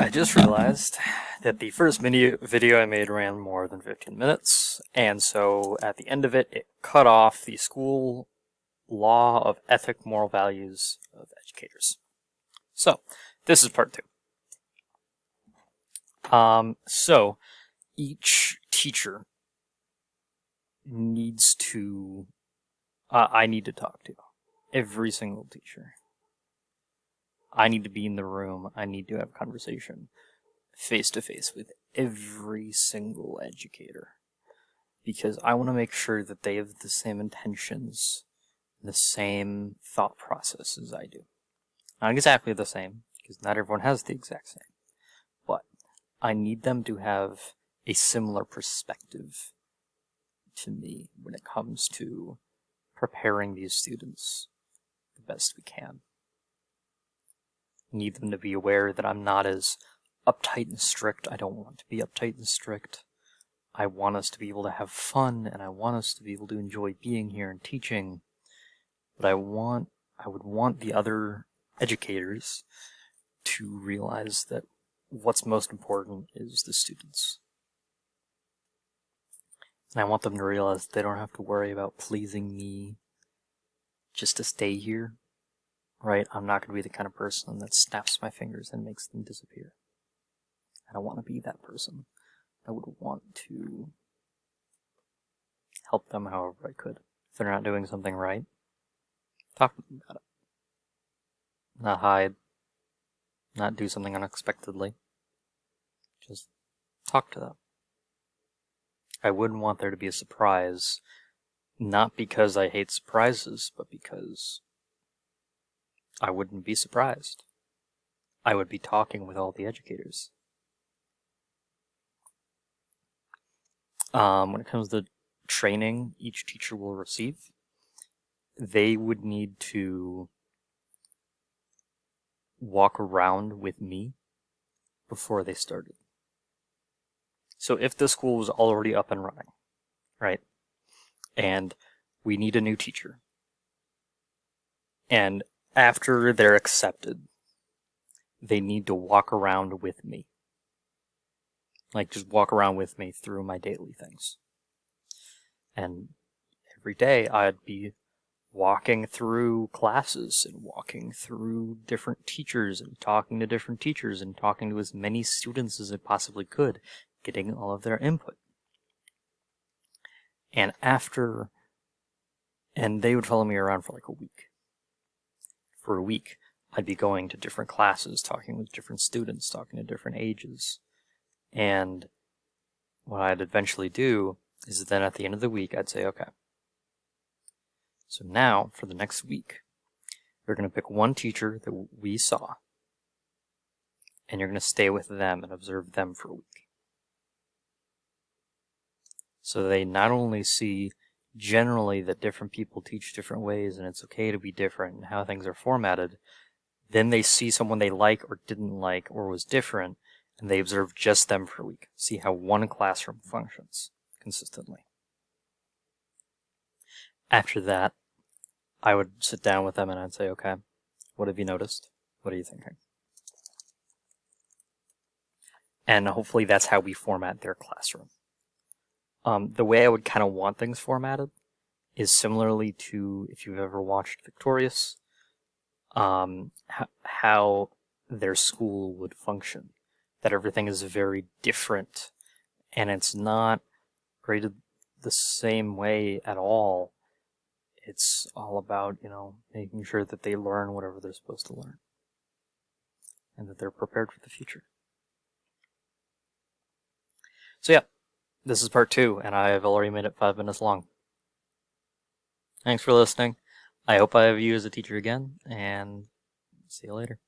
I just realized that the first video I made ran more than 15 minutes, and so at the end of it, it cut off the school law of ethic, moral values of educators. So, this is part 2. So, each teacher needs to, I need to talk to. Every single teacher. I need to be in the room. I need to have a conversation face to face with every single educator. Because I want to make sure that they have the same intentions, the same thought process as I do. Not exactly the same, because not everyone has the exact same. But I need them to have a similar perspective to me when it comes to preparing these students the best we can. I need them to be aware that I'm not as uptight and strict. I don't want to be uptight and strict. I want us to be able to have fun, and I want us to be able to enjoy being here and teaching. But I would want the other educators to realize that what's most important is the students. And I want them to realize they don't have to worry about pleasing me just to stay here. Right? I'm not going to be the kind of person that snaps my fingers and makes them disappear. I don't want to be that person. I would want to help them however I could. If they're not doing something right, talk to them about it. Not hide. Not do something unexpectedly. Just talk to them. I wouldn't want there to be a surprise, not because I hate surprises, but because I wouldn't be surprised. I would be talking with all the educators. When it comes to training each teacher will receive, they would need to walk around with me before they started. So if the school was already up and running, right, and we need a new teacher, and after they're accepted, they need to walk around with me. Like, just walk around with me through my daily things. And every day I'd be walking through classes and walking through different teachers and talking to different teachers and talking to as many students as I possibly could, getting all of their input. And they would follow me around for like a week. For a week, I'd be going to different classes, talking with different students, talking to different ages. And what I'd eventually do is then at the end of the week, I'd say, okay, so now for the next week, you're going to pick one teacher that we saw, and you're going to stay with them and observe them for a week. So they not only see generally that different people teach different ways and it's okay to be different and how things are formatted, then they see someone they like or didn't like or was different, and they observe just them for a week. See how one classroom functions consistently. After that, I would sit down with them and I'd say, okay, what have you noticed? What are you thinking? And hopefully that's how we format their classroom. The way I would kind of want things formatted is similarly to, if you've ever watched Victorious, how their school would function. That everything is very different, and it's not graded the same way at all. It's all about, making sure that they learn whatever they're supposed to learn, and that they're prepared for the future. So yeah, this is part 2, and I have already made it 5 minutes long. Thanks for listening. I hope I have you as a teacher again, and see you later.